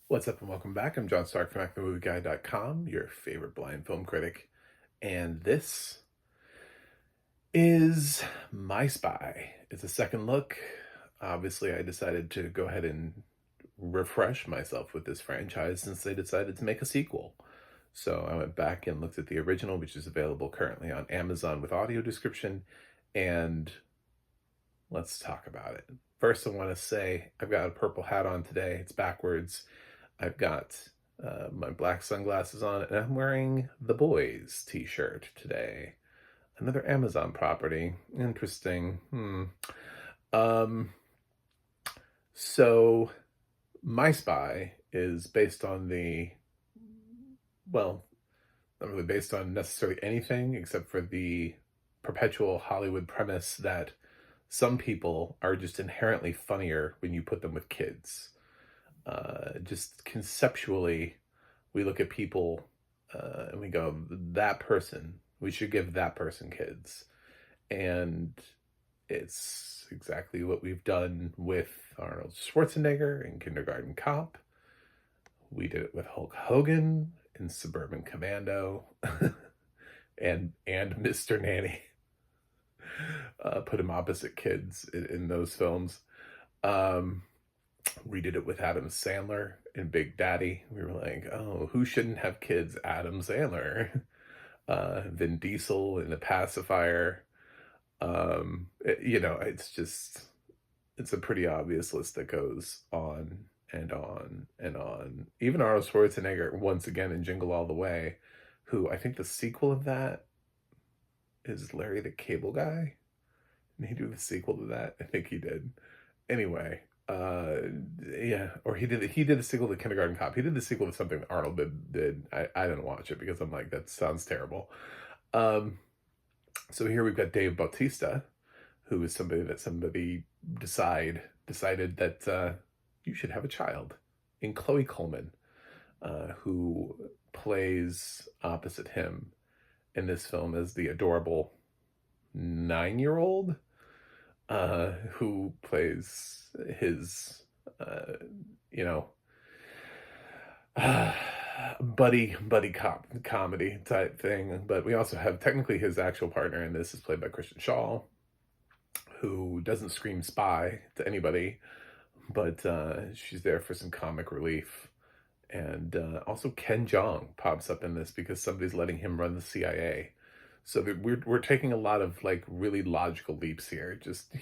What's up and welcome back. I'm John Stark from ActionMovieGuy.com, your favorite blind film critic. And this is My Spy. It's a second look. Obviously, I decided to go ahead and refresh myself with this franchise since they decided to make a sequel. So I went back and looked at the original, which is available currently on Amazon with audio description, and let's talk about it. First, I want to say I've got a purple hat on today. It's backwards. I've got my black sunglasses on, and I'm wearing the Boys t-shirt today. Another Amazon property. Interesting. Um, so My Spy is based on well, not really based on necessarily anything except for the perpetual Hollywood premise that some people are just inherently funnier when you put them with kids. Just conceptually, we look at people and we go, that person, we should give that person kids. And it's exactly what we've done with Arnold Schwarzenegger in Kindergarten Cop. We did it with Hulk Hogan in Suburban Commando and Mr. Nanny. Put him opposite kids in those films. We did it with Adam Sandler in Big Daddy. We were like, oh, who shouldn't have kids? Adam Sandler. Vin Diesel in The Pacifier. It's a pretty obvious list that goes on and on and on. Even Arnold Schwarzenegger, once again in Jingle All the Way, who I think the sequel of that is Larry the Cable Guy. Did he do the sequel to that? I think he did. Anyway, yeah, or he did the sequel to Kindergarten Cop. He did the sequel to something that Arnold did. I didn't watch it because I'm like, that sounds terrible. So here we've got Dave Bautista, who is somebody decided that you should have a child, in Chloe Coleman, who plays opposite him in this film as the adorable 9-year-old, who plays his, you know, buddy cop comedy type thing. But we also have technically his actual partner in this is played by Kristen Shaw, who doesn't scream spy to anybody, but she's there for some comic relief. And also Ken Jeong pops up in this because somebody's letting him run the CIA. So we're taking a lot of like really logical leaps here. Just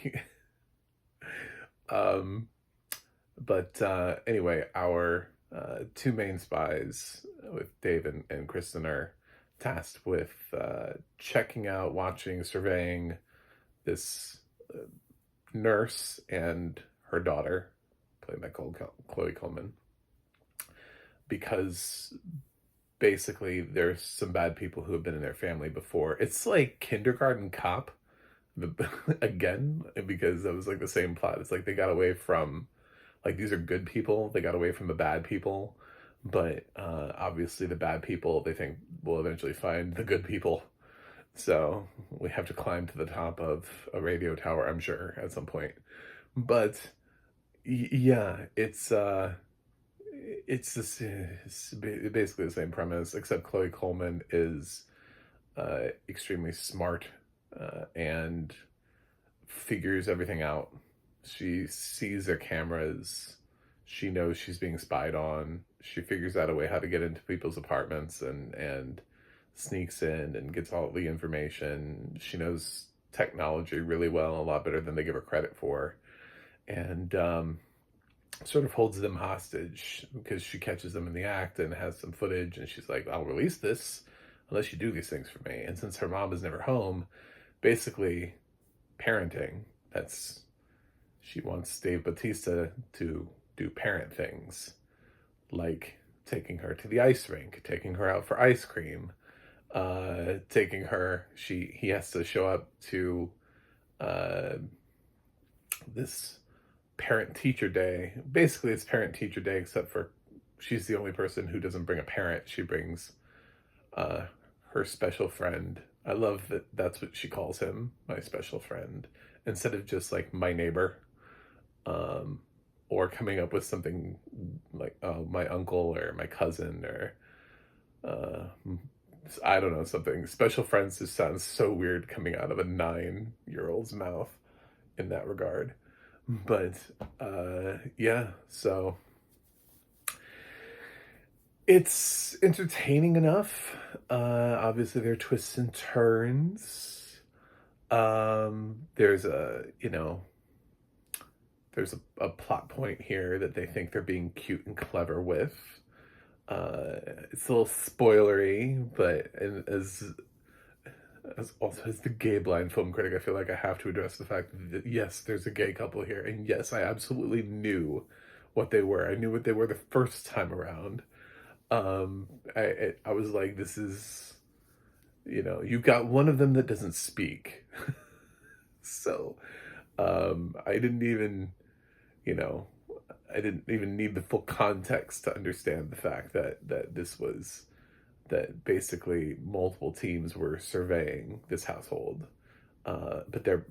but anyway, our two main spies with Dave and Kristen are tasked with checking out, watching, surveying this nurse and her daughter, played by Chloe Coleman, because basically there's some bad people who have been in their family before. It's like Kindergarten Cop again, because that was like the same plot. It's like they got away from, like, these are good people, they got away from the bad people, but obviously the bad people they think will eventually find the good people, so we have to climb to the top of a radio tower, I'm sure, at some point. But yeah, it's basically the same premise, except Chloe Coleman is extremely smart and figures everything out. She sees their cameras. She knows she's being spied on. She figures out a way how to get into people's apartments and sneaks in and gets all the information. She knows technology really well, a lot better than they give her credit for. And sort of holds them hostage because she catches them in the act and has some footage, and she's like, I'll release this unless you do these things for me. And since her mom is never home, basically parenting, she wants Dave Bautista to do parent things, like taking her to the ice rink, taking her out for ice cream, he has to show up to this parent teacher day. Basically it's parent teacher day, except for she's the only person who doesn't bring a parent. She brings her special friend. I love that that's what she calls him, my special friend, instead of just like my neighbor, or coming up with something like my uncle or my cousin or uh, I don't know, something. Special friends just sounds so weird coming out of a 9-year old's mouth in that regard. But yeah, so it's entertaining enough. Obviously, there are twists and turns. There's a plot point here that they think they're being cute and clever with. It's a little spoilery, but as also as the gay blind film critic, I feel like I have to address the fact that yes, there's a gay couple here, and yes, I absolutely knew what they were. I knew what they were the first time around. I was like, this is, you've got one of them that doesn't speak, so I didn't even, you know, I didn't even need the full context to understand the fact that this was that basically multiple teams were surveying this household. But they're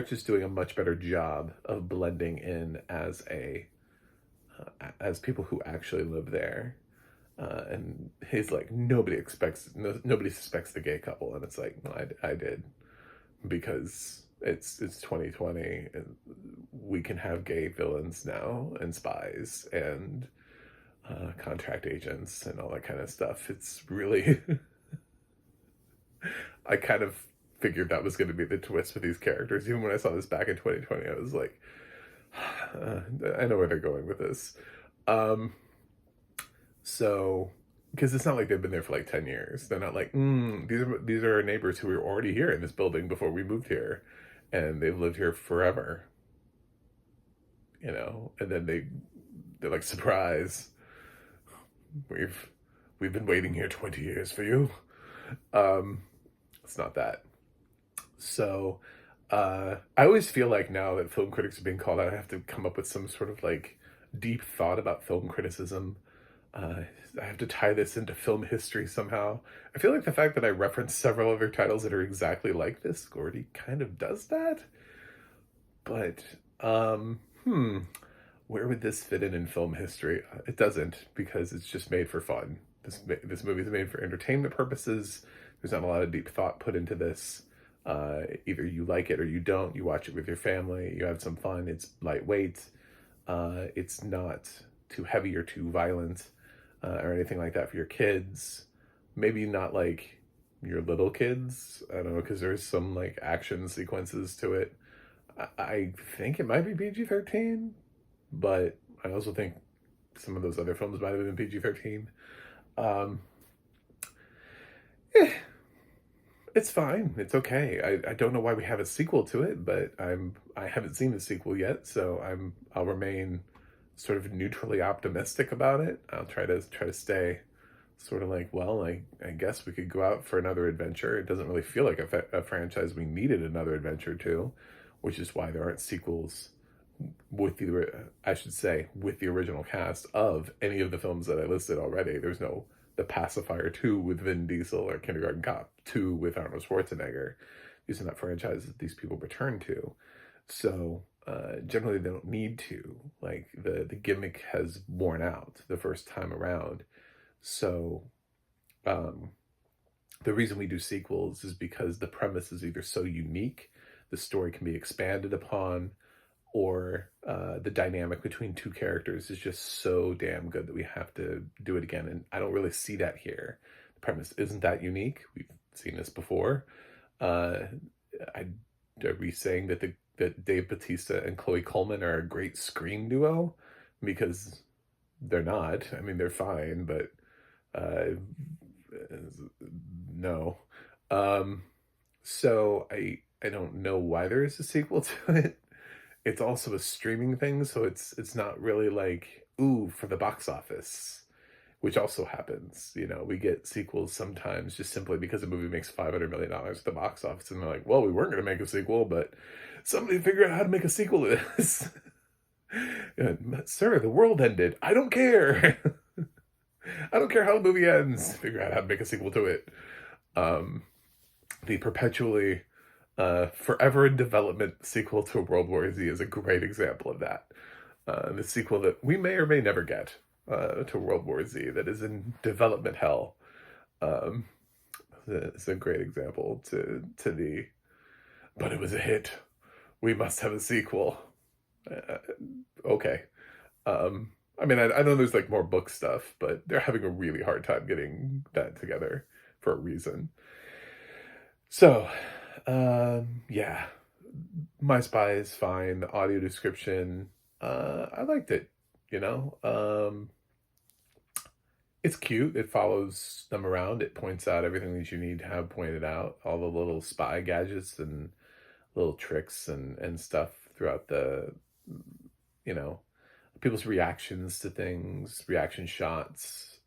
just doing a much better job of blending in as people who actually live there. And he's like, nobody suspects the gay couple, and it's like, no, I did, because it's 2020 and we can have gay villains now and spies and contract agents and all that kind of stuff. It's really I kind of figured that was going to be the twist with these characters. Even when I saw this back in 2020, I was like, I know where they're going with this. So, because it's not like they've been there for like 10 years. They're not like, these are our neighbors who were already here in this building before we moved here, and they've lived here forever. And then they're like, surprise, we've been waiting here 20 years for you. It's not that. So, I always feel like now that film critics are being called out, I have to come up with some sort of like deep thought about film criticism. I have to tie this into film history somehow. I feel like the fact that I referenced several other titles that are exactly like this already kind of does that. But, where would this fit in film history? It doesn't, because it's just made for fun. This movie is made for entertainment purposes. There's not a lot of deep thought put into this. Either you like it or you don't. You watch it with your family. You have some fun. It's lightweight. It's not too heavy or too violent or anything like that for your kids. Maybe not like your little kids. I don't know, because there's some like action sequences to it. I think it might be PG-13, but I also think some of those other films might have been PG-13. Um, eh, it's fine. It's okay. I don't know why we have a sequel to it, but I haven't seen the sequel yet, so I'll remain sort of neutrally optimistic about it. I'll try to stay sort of like, well, I guess we could go out for another adventure. It doesn't really feel like a franchise we needed another adventure to, which is why there aren't sequels with with the original cast of any of the films that I listed already. There's no The Pacifier 2 with Vin Diesel or Kindergarten Cop 2 with Arnold Schwarzenegger. These are not franchises that these people return to. So generally they don't need to. Like the gimmick has worn out the first time around. So the reason we do sequels is because the premise is either so unique, the story can be expanded upon, or the dynamic between two characters is just so damn good that we have to do it again. And I don't really see that here. The premise isn't that unique. We've seen this before. Are we saying that Dave Bautista and Chloe Coleman are a great screen duo? Because they're not. I mean, they're fine, but no. So I don't know why there is a sequel to it. It's also a streaming thing, so it's not really like, ooh, for the box office, which also happens. We get sequels sometimes just simply because a movie makes $500 million at the box office, and they're like, well, we weren't going to make a sequel, but somebody figured out how to make a sequel to this. Sir, the world ended. I don't care. I don't care how the movie ends. Figure out how to make a sequel to it. The perpetually forever in development sequel to World War Z is a great example of that. The sequel that we may or may never get. to World War Z that is in development hell. Um, it's a great example to the, but it was a hit. We must have a sequel. Uh, okay. Um, I mean, I know there's like more book stuff, but they're having a really hard time getting that together for a reason. So, yeah, My Spy is fine. The audio description, I liked it. You know, it's cute. It follows them around. It points out everything that you need to have pointed out, all the little spy gadgets and little tricks and stuff throughout the, you know, people's reactions to things, reaction shots,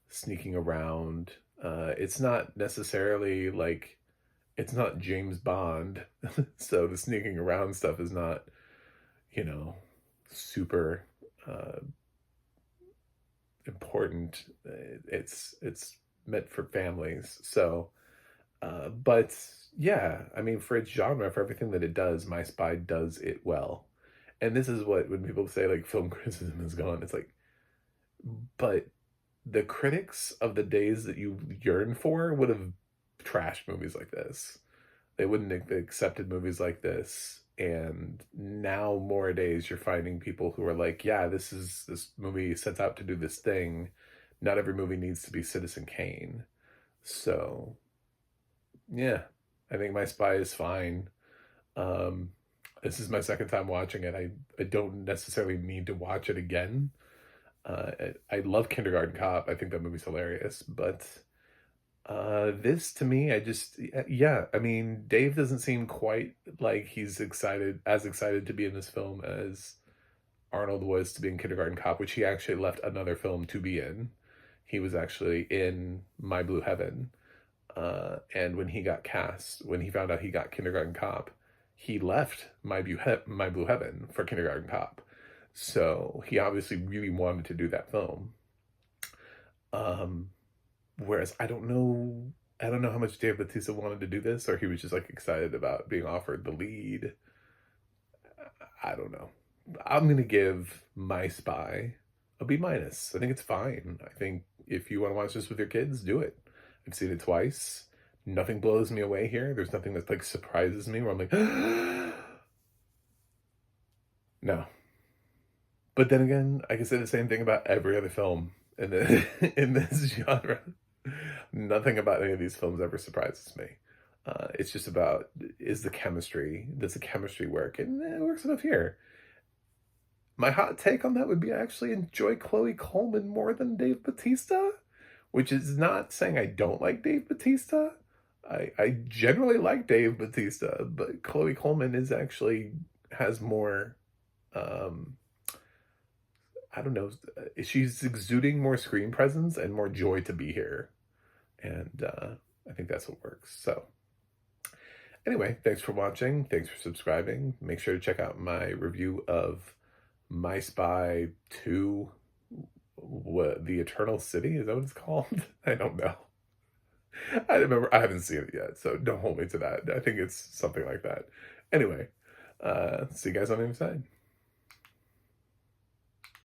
sneaking around. It's not necessarily like it's not James Bond, so the sneaking around stuff is not, you know, super uh, important. It's meant for families. So, but yeah, I mean, for its genre, for everything that it does, My Spy does it well. And this is what when people say like film criticism is gone, it's like, but the critics of the days that you yearn for would have trashed movies like this. They wouldn't have accepted movies like this. And now more days you're finding people who are like, yeah, this movie sets out to do this thing. Not every movie needs to be Citizen Kane. So yeah, I think My Spy is fine. Um, this is my second time watching it. I don't necessarily need to watch it again. I love Kindergarten Cop. I think that movie's hilarious, but this to me, I just yeah. I mean, Dave doesn't seem quite like he's as excited to be in this film as Arnold was to be in Kindergarten Cop, which he actually left another film to be in. He was actually in My Blue Heaven, and when he got cast, when he found out he got Kindergarten Cop, he left My Blue Heaven for Kindergarten Cop. So he obviously really wanted to do that film. Um, Whereas I don't know how much Dave Bautista wanted to do this, or he was just like excited about being offered the lead. I don't know. I'm gonna give My Spy a B minus. I think it's fine. I think if you want to watch this with your kids, do it. I've seen it twice. Nothing blows me away here. There's nothing that like surprises me where I'm like, no. But then again, I can say the same thing about every other film in in this genre. Nothing about any of these films ever surprises me. It's just about does the chemistry work? And it works enough here. My hot take on that would be I actually enjoy Chloe Coleman more than Dave Bautista, which is not saying I don't like Dave Bautista. I generally like Dave Bautista, but Chloe Coleman is actually has more um, I don't know. She's exuding more screen presence and more joy to be here. And I think that's what works. So, anyway, thanks for watching. Thanks for subscribing. Make sure to check out my review of My Spy 2, The Eternal City. Is that what it's called? I don't know. I remember. I haven't seen it yet, so don't hold me to that. I think it's something like that. Anyway, see you guys on the other side.